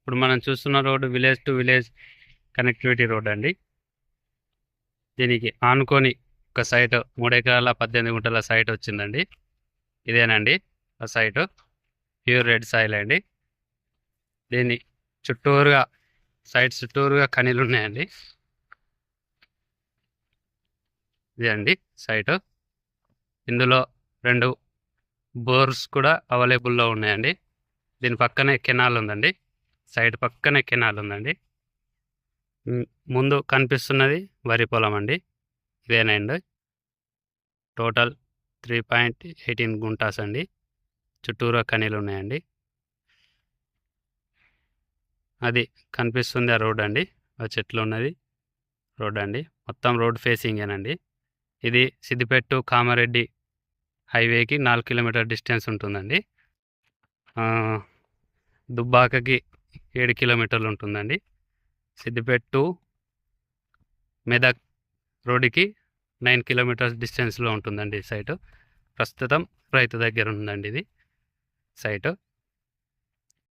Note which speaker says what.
Speaker 1: ఇప్పుడు మనం చూస్తున్న road village to village connectivity road అండి. దీనికి ఆనుకొని ఒక సైట్ 3 ఎకరాల 18 గుంటల సైట్ వచ్చిందండి. ఇదేనండి ఆ సైట్, ప్యూర్ రెడ్ సాయిల్ అండి. దీన్ని చుట్టూరుగా సైట్ చుట్టూరుగా ఖనీలు ఉన్నాయండి. ఇదే అండి సైట్. ఇందులో 2 బోర్స్ కూడా అవైలబుల్లో ఉన్నాయండి. దీని పక్కనే కెనాల్ ఉందండి. సైడ్ పక్కనే కెనాల్ ఉందండి. ముందు కనిపిస్తున్నది వరి పొలం అండి. ఇదేనండి టోటల్ 3.18 గుంటాస్ అండి. చుట్టూరా ఖనీలు ఉన్నాయండి. అది కనిపిస్తుంది ఆ రోడ్ అండి. ఆ చెట్లు ఉన్నది రోడ్ అండి. మొత్తం రోడ్ ఫేసింగేనండి. ఇది సిద్దిపేట టు కామారెడ్డి హైవేకి 4 కిలోమీటర్ డిస్టెన్స్ ఉంటుందండి. దుబ్బాకకి 7 కిలోమీటర్లు ఉంటుందండి. సిద్దిపేట టు మెదక్ రోడ్డుకి 9 కిలోమీటర్స్ డిస్టెన్స్లో ఉంటుందండి సైటు. ప్రస్తుతం రైతు దగ్గర ఉందండి ఇది సైటు.